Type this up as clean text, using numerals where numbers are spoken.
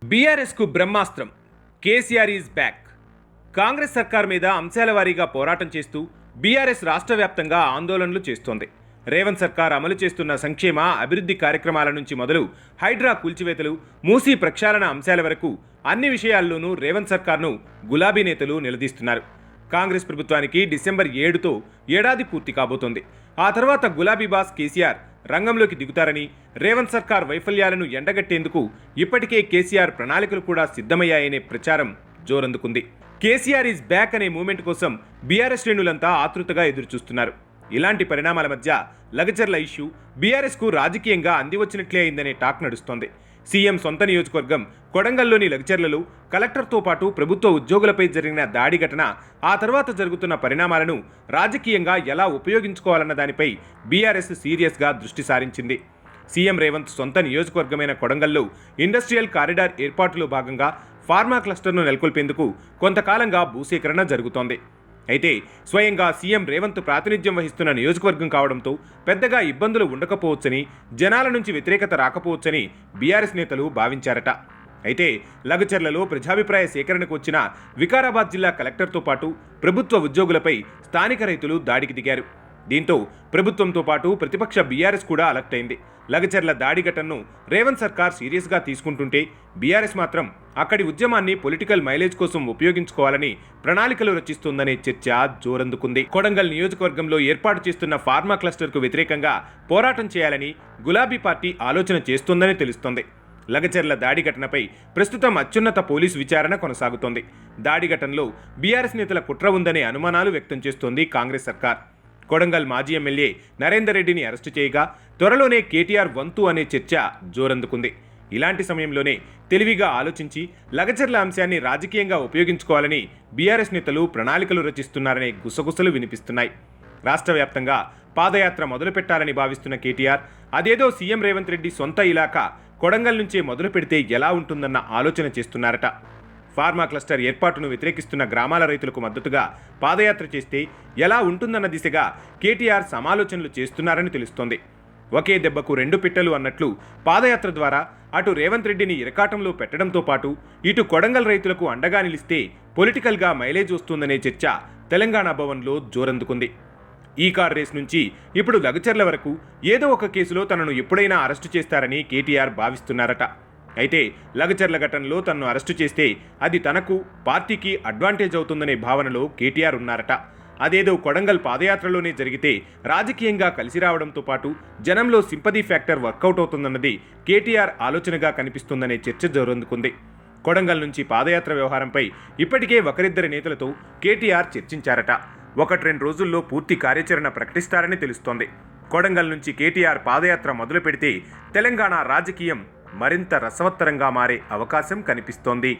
BRS కు బ్రహ్మాస్త్రం. KCR is back. Congress సర్కార్ మీద అంశాల వారీగా పోరాటం చేస్తూ బీఆర్ఎస్ రాష్ట్ర వ్యాప్తంగా ఆందోళనలు చేస్తోంది. రేవంత్ సర్కార్ అమలు చేస్తున్న సంక్షేమ అభివృద్ధి కార్యక్రమాల నుంచి మొదలు హైడ్రా కూల్చివేతలు, మూసీ ప్రక్షాళన అంశాల వరకు అన్ని విషయాల్లోనూ రేవంత్ సర్కార్ను గులాబీ నేతలు నిలదీస్తున్నారు. కాంగ్రెస్ ప్రభుత్వానికి డిసెంబర్ 7తో ఏడాది పూర్తి కాబోతోంది. ఆ తర్వాత గులాబీ బాస్ కేసీఆర్ రంగంలోకి దిగుతారని, రేవంత్ సర్కార్ వైఫల్యాలను ఎండగట్టేందుకు ఇప్పటికే కేసీఆర్ ప్రణాళికలు కూడా సిద్ధమయ్యాయనే ప్రచారం జోరందుకుంది. కేసీఆర్ ఈజ్ బ్యాక్ అనే మూమెంట్ కోసం బీఆర్ఎస్ శ్రేణులంతా ఆతృతగా ఎదురుచూస్తున్నారు. ఇలాంటి పరిణామాల మధ్య లగచర్ల ఇష్యూ బీఆర్ఎస్ కు రాజకీయంగా అందివచ్చినట్లే అయిందనే టాక్ నడుస్తోంది. సీఎం సొంత నియోజకవర్గం కొడంగల్లోని లగచర్లలో కలెక్టర్తో పాటు ప్రభుత్వ ఉద్యోగులపై జరిగిన దాడి ఘటన, ఆ తర్వాత జరుగుతున్న పరిణామాలను రాజకీయంగా ఎలా ఉపయోగించుకోవాలన్న దానిపై బీఆర్ఎస్ సీరియస్గా దృష్టి సారించింది. సీఎం రేవంత్ సొంత నియోజకవర్గమైన కొడంగల్లో ఇండస్ట్రియల్ కారిడార్ ఏర్పాటులో భాగంగా ఫార్మా క్లస్టర్ను నెలకొల్పేందుకు కొంతకాలంగా భూసేకరణ జరుగుతోంది. అయితే స్వయంగా సీఎం రేవంత్ ప్రాతినిధ్యం వహిస్తున్న నియోజకవర్గం కావడంతో పెద్దగా ఇబ్బందులు ఉండకపోవచ్చని, జనాల నుంచి వ్యతిరేకత రాకపోవచ్చని బీఆర్ఎస్ నేతలు భావించారట. అయితే లగచర్లలో ప్రజాభిప్రాయ సేకరణకు వచ్చిన వికారాబాద్ జిల్లా కలెక్టర్తో పాటు ప్రభుత్వ ఉద్యోగులపై స్థానిక రైతులు దాడికి దిగారు. దీంతో ప్రభుత్వంతో పాటు ప్రతిపక్ష బీఆర్ఎస్ కూడా అలర్ట్ అయింది. లగచర్ల దాడి ఘటనను రేవంత్ సర్కార్ సీరియస్గా తీసుకుంటుంటే బీఆర్ఎస్ మాత్రం అక్కడి ఉద్యమాన్ని పొలిటికల్ మైలేజ్ కోసం ఉపయోగించుకోవాలని ప్రణాళికలు రచిస్తోందనే చర్చ జోరందుకుంది. కొడంగల్ నియోజకవర్గంలో ఏర్పాటు చేస్తున్న ఫార్మా క్లస్టర్కు వ్యతిరేకంగా పోరాటం చేయాలని గులాబీ పార్టీ ఆలోచన చేస్తోందని తెలుస్తోంది. లగచర్ల దాడి ఘటనపై ప్రస్తుతం అత్యున్నత పోలీసు విచారణ కొనసాగుతోంది. దాడి ఘటనలో బీఆర్ఎస్ నేతల కుట్ర ఉందనే అనుమానాలు వ్యక్తం చేస్తోంది కాంగ్రెస్ సర్కార్. కొడంగల్ మాజీ ఎమ్మెల్యే నరేందర్ రెడ్డిని అరెస్టు చేయగా త్వరలోనే కేటీఆర్ వంతు అనే చర్చ జోరందుకుంది. ఇలాంటి సమయంలోనే తెలివిగా ఆలోచించి లగచర్ల అంశాన్ని రాజకీయంగా ఉపయోగించుకోవాలని బీఆర్ఎస్ నేతలు ప్రణాళికలు రచిస్తున్నారనే గుసగుసలు వినిపిస్తున్నాయి. రాష్ట్ర వ్యాప్తంగా పాదయాత్ర మొదలుపెట్టాలని భావిస్తున్న కేటీఆర్ అదేదో సీఎం రేవంత్ రెడ్డి సొంత ఇలాకా కొడంగల్ నుంచే మొదలు పెడితే ఎలా ఉంటుందన్న ఆలోచన చేస్తున్నారట. ఫార్మా క్లస్టర్ ఏర్పాటును వ్యతిరేకిస్తున్న గ్రామాల రైతులకు మద్దతుగా పాదయాత్ర చేస్తే ఎలా ఉంటుందన్న దిశగా కేటీఆర్ సమాలోచనలు చేస్తున్నారని తెలుస్తోంది. ఒకే దెబ్బకు రెండు పిట్టలు అన్నట్లు పాదయాత్ర ద్వారా అటు రేవంత్ రెడ్డిని ఇరకాటంలో పెట్టడంతో పాటు ఇటు కొడంగల్ రైతులకు అండగా నిలిస్తే పొలిటికల్గా మైలేజ్ వస్తుందనే చర్చ తెలంగాణ భవన్లో జోరందుకుంది. ఈ కార్ రేస్ నుంచి ఇప్పుడు లగచర్ల వరకు ఏదో ఒక కేసులో తనను ఎప్పుడైనా అరెస్టు చేస్తారని కేటీఆర్ భావిస్తున్నారట. అయితే లగచర్ల ఘటనలో తనను అరెస్టు చేస్తే అది తనకు, పార్టీకి అడ్వాంటేజ్ అవుతుందనే భావనలో కేటీఆర్ ఉన్నారట. అదేదో కొడంగల్ పాదయాత్రలోనే జరిగితే రాజకీయంగా కలిసి రావడంతో పాటు జనంలో సింపథీ ఫ్యాక్టర్ వర్కౌట్ అవుతుందన్నది కేటీఆర్ ఆలోచనగా కనిపిస్తుందనే చర్చ జోరందుకుంది. కొడంగల్ నుంచి పాదయాత్ర వ్యవహారంపై ఇప్పటికే ఒకరిద్దరి నేతలతో కేటీఆర్ చర్చించారట. 1-2 రోజుల్లో పూర్తి కార్యాచరణ ప్రకటిస్తారని తెలుస్తోంది. కొడంగల్ నుంచి కేటీఆర్ పాదయాత్ర మొదలు పెడితే తెలంగాణ రాజకీయం మరింత రసవత్తరంగా మారే అవకాశం కనిపిస్తోంది.